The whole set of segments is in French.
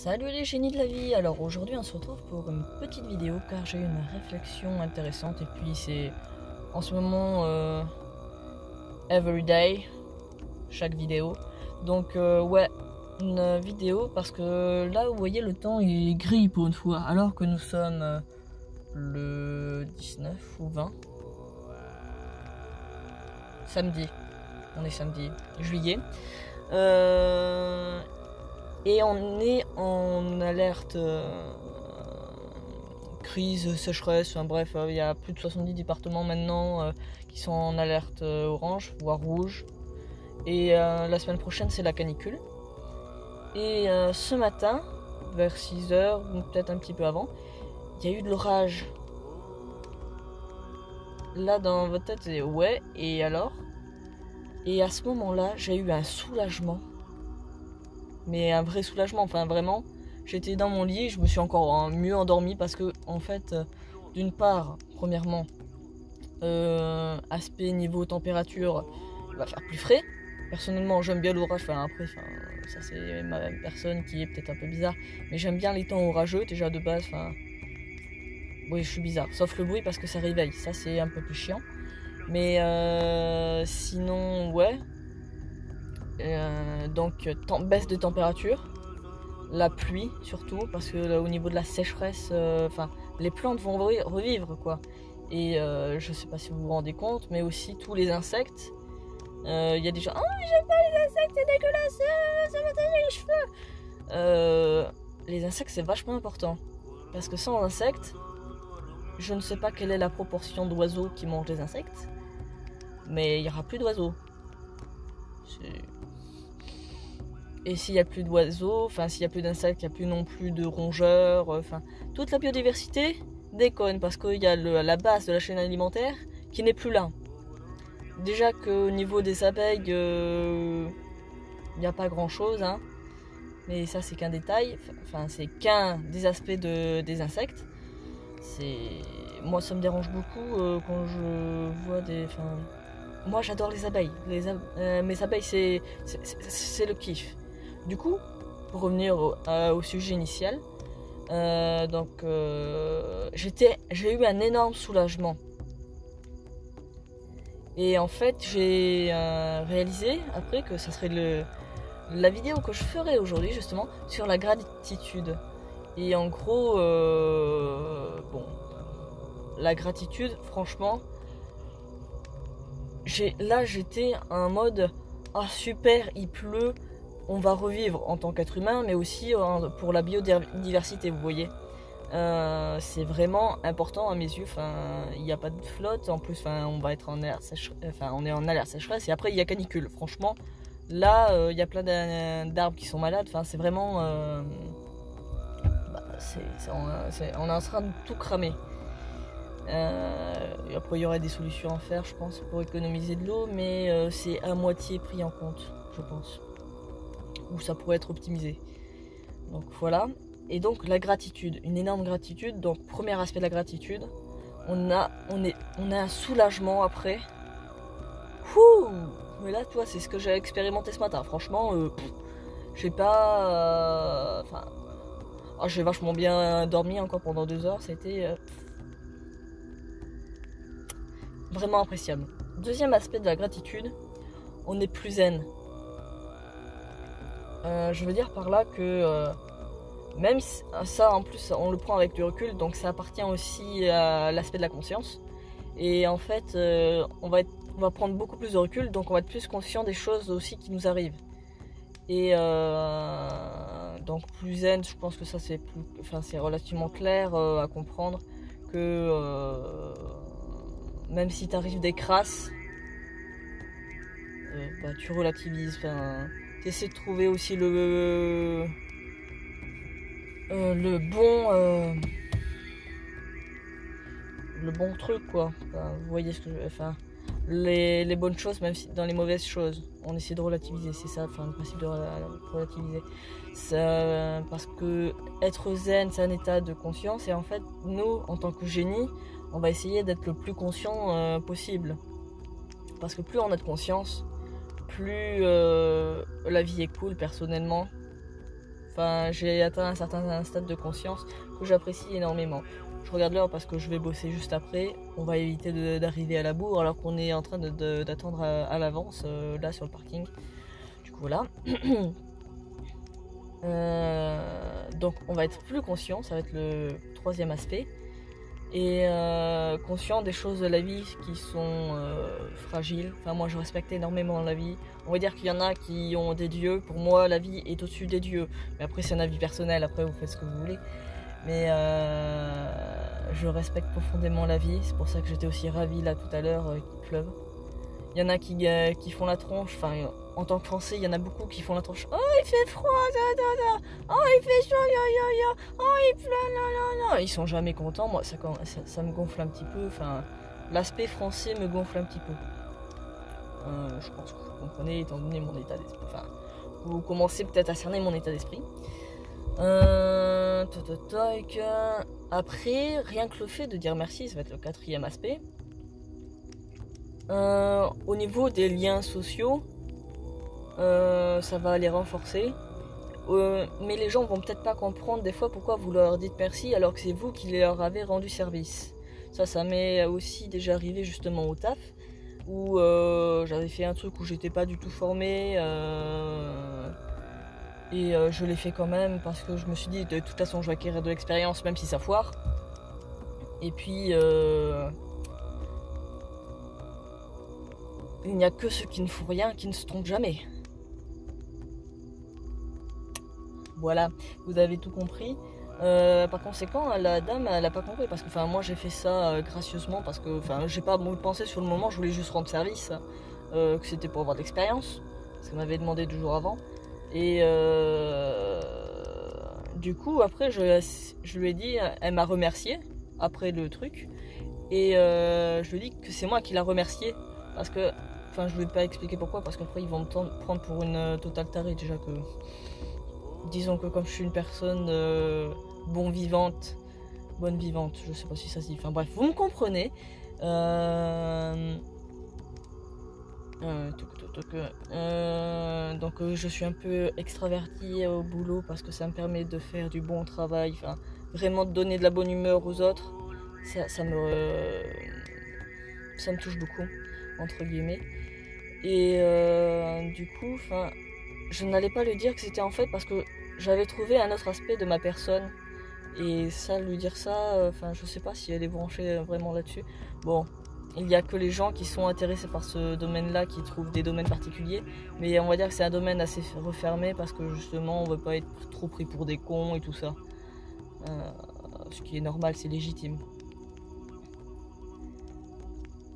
Salut les génies de la vie. Alors aujourd'hui on se retrouve pour une petite vidéo car j'ai eu une réflexion intéressante et puis c'est en ce moment everyday, chaque vidéo. Donc ouais, une vidéo parce que là vous voyez le temps est gris pour une fois alors que nous sommes le 19 ou 20 samedi. On est samedi juillet. Et on est en alerte crise, sécheresse, enfin bref, il y a plus de 70 départements maintenant qui sont en alerte orange, voire rouge. Et la semaine prochaine, c'est la canicule. Et ce matin, vers 6h, ou peut-être un petit peu avant, il y a eu de l'orage. Là, dans votre tête, c'est ouais, et alors? Et à ce moment-là, j'ai eu un soulagement. Mais un vrai soulagement, enfin vraiment, j'étais dans mon lit, je me suis encore mieux endormie parce que en fait, d'une part, premièrement, aspect niveau température, il va faire plus frais. Personnellement, j'aime bien l'orage, enfin après, ça c'est ma personne qui est peut-être un peu bizarre, mais j'aime bien les temps orageux déjà de base, enfin, oui je suis bizarre, sauf le bruit parce que ça réveille, ça c'est un peu plus chiant. Mais sinon, ouais. Donc baisse de température, la pluie surtout parce que là, au niveau de la sécheresse, les plantes vont revivre quoi. Et je sais pas si vous vous rendez compte, mais aussi tous les insectes. Il y a des gens, oh j'aime pas les insectes, c'est dégueulasse, ça va tailler les cheveux. Les insectes c'est vachement important parce que sans insectes, je ne sais pas quelle est la proportion d'oiseaux qui mangent des insectes, mais il y aura plus d'oiseaux. Et s'il n'y a plus d'oiseaux, s'il n'y a plus d'insectes, il n'y a plus non plus de rongeurs, toute la biodiversité déconne parce qu'il y a la base de la chaîne alimentaire qui n'est plus là. Déjà qu'au niveau des abeilles, il n'y a pas grand chose, hein. Mais ça c'est qu'un détail, c'est qu'un des aspects des insectes. Moi ça me dérange beaucoup quand je vois moi j'adore les abeilles, mes abeilles c'est le kiff. Du coup, pour revenir au sujet initial, j'ai eu un énorme soulagement. Et en fait, j'ai réalisé après que ça serait la vidéo que je ferais aujourd'hui justement sur la gratitude. Et en gros, la gratitude, franchement, j'étais en mode ah super, il pleut. On va revivre en tant qu'être humain, mais aussi pour la biodiversité, vous voyez. C'est vraiment important à mes yeux. Il n'y a pas de flotte. En plus, on va être en alerte on est en alerte sécheresse. Et après, il y a canicule. Franchement, là, il y a plein d'arbres qui sont malades. C'est vraiment, on est en train de tout cramer. Et après, il y aurait des solutions à faire, je pense, pour économiser de l'eau, mais c'est à moitié pris en compte, je pense. Ou ça pourrait être optimisé. Donc voilà. Et donc la gratitude, une énorme gratitude. Donc premier aspect de la gratitude, on a un soulagement après. Ouh, mais là toi c'est ce que j'ai expérimenté ce matin. Franchement, j'ai pas, j'ai vachement bien dormi encore pendant 2 heures. C'était vraiment appréciable. Deuxième aspect de la gratitude, on est plus zen. Je veux dire par là que même ça en plus on le prend avec du recul, donc ça appartient aussi à l'aspect de la conscience. Et en fait on va prendre beaucoup plus de recul, donc on va être plus conscient des choses aussi qui nous arrivent. Et donc plus zen, je pense que ça c'est relativement clair à comprendre que même si t'arrives des crasses, tu relativises, t'essaies de trouver aussi le bon truc quoi. Vous voyez ce que les bonnes choses, même si dans les mauvaises choses on essaie de relativiser, c'est ça, le principe de relativiser ça, parce que être zen c'est un état de conscience et en fait nous en tant que génie on va essayer d'être le plus conscient possible, parce que plus on a de conscience, plus la vie est cool personnellement. Enfin, j'ai atteint un certain stade de conscience que j'apprécie énormément. Je regarde l'heure parce que je vais bosser juste après. On va éviter d'arriver à la bourre alors qu'on est en train d'attendre à l'avance là sur le parking. Du coup voilà. Donc on va être plus conscient, ça va être le troisième aspect. Et conscient des choses de la vie qui sont fragiles. Enfin moi je respecte énormément la vie. On va dire qu'il y en a qui ont des dieux. Pour moi la vie est au-dessus des dieux. Mais après c'est un avis personnel, après vous faites ce que vous voulez. Mais je respecte profondément la vie. C'est pour ça que j'étais aussi ravie là tout à l'heure qu'il pleuve. Il y en a qui font la tronche. Enfin en tant que Français il y en a beaucoup qui font la tronche. Oh il fait froid, oh il fait chaud, oh il pleut, non. Ils sont jamais contents. Moi ça me gonfle un petit peu. Enfin l'aspect français me gonfle un petit peu. Je pense que vous comprenez étant donné mon état d'esprit. Enfin vous commencez peut-être à cerner mon état d'esprit. Après, rien que le fait de dire merci, ça va être le quatrième aspect. Au niveau des liens sociaux, ça va les renforcer. Mais les gens vont peut-être pas comprendre des fois pourquoi vous leur dites merci alors que c'est vous qui leur avez rendu service. Ça m'est aussi déjà arrivé justement au taf où j'avais fait un truc où j'étais pas du tout formé. Et je l'ai fait quand même parce que je me suis dit de toute façon je vais acquérir de l'expérience même si ça foire. Et puis il n'y a que ceux qui ne font rien qui ne se trompent jamais. Voilà, vous avez tout compris. Par conséquent, la dame elle a pas compris parce que moi j'ai fait ça gracieusement parce que j'ai pas pensé sur le moment, je voulais juste rendre service, que c'était pour avoir de l'expérience parce qu'elle m'avait demandé 2 jours avant. Et du coup après je lui ai dit, elle m'a remercié après le truc et je lui ai dit que c'est moi qui l'a remercié parce que je voulais pas expliquer pourquoi parce qu'après ils vont me prendre pour une totale tarée déjà que disons que comme je suis une personne bonne vivante, je sais pas si ça se dit, bref vous me comprenez. Donc je suis un peu extravertie au boulot parce que ça me permet de faire du bon travail, vraiment de donner de la bonne humeur aux autres. Ça me touche beaucoup entre guillemets. Et du coup, je n'allais pas lui dire que c'était en fait parce que j'avais trouvé un autre aspect de ma personne. Et ça, lui dire ça, je sais pas si elle est branchée vraiment là-dessus. Bon, il n'y a que les gens qui sont intéressés par ce domaine-là qui trouvent des domaines particuliers. Mais on va dire que c'est un domaine assez refermé parce que justement, on veut pas être trop pris pour des cons et tout ça. Ce qui est normal, c'est légitime.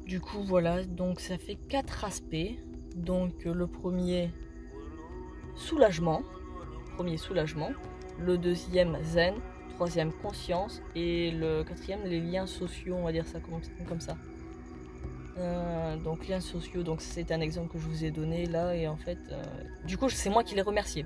Du coup, voilà, donc ça fait 4 aspects. Donc le premier, soulagement. Le deuxième, zen. Troisième, conscience. Et le quatrième, les liens sociaux, on va dire ça comme ça. Donc liens sociaux, donc c'est un exemple que je vous ai donné là. Et en fait, du coup, c'est moi qui l'ai remercié.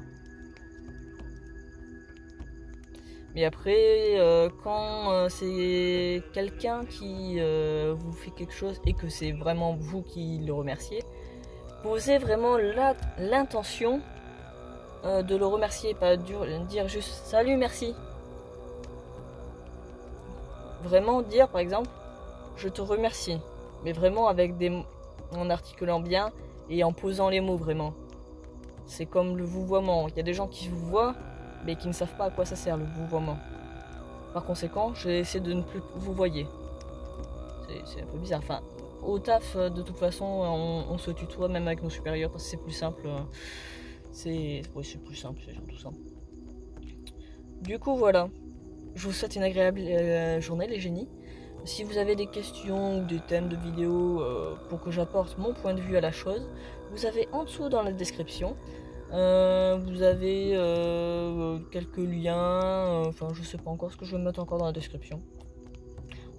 Mais après, quand c'est quelqu'un qui vous fait quelque chose et que c'est vraiment vous qui le remerciez, posez vraiment l'intention de le remercier, pas dire juste salut, merci. Vraiment dire par exemple je te remercie, mais vraiment en articulant bien et en posant les mots vraiment. C'est comme le vouvoiement, il y a des gens qui vous voient mais qui ne savent pas à quoi ça sert le vouvoiement. Par conséquent, j'ai essayé de ne plus vous voyer. C'est un peu bizarre. Au taf, de toute façon, on se tutoie même avec nos supérieurs parce que c'est plus simple. C'est plus simple, c'est surtout ça. Du coup, voilà. Je vous souhaite une agréable journée, les génies. Si vous avez des questions ou des thèmes de vidéos pour que j'apporte mon point de vue à la chose, vous avez en dessous dans la description. Vous avez quelques liens. Je sais pas encore ce que je vais mettre encore dans la description.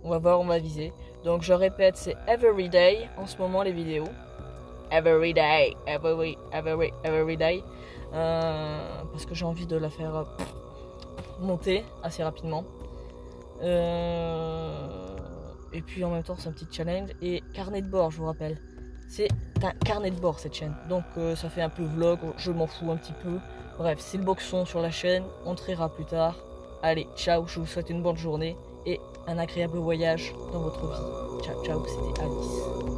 On va voir, on va viser. Donc je répète, c'est everyday en ce moment les vidéos. Everyday, everyday. Parce que j'ai envie de la faire monter assez rapidement. Et puis en même temps c'est un petit challenge. Et carnet de bord, je vous rappelle. C'est un carnet de bord cette chaîne. Donc ça fait un peu vlog, je m'en fous un petit peu. Bref, c'est le boxon sur la chaîne, on triera plus tard. Allez, ciao, je vous souhaite une bonne journée et un agréable voyage dans votre vie. Ciao, ciao, c'était Alice.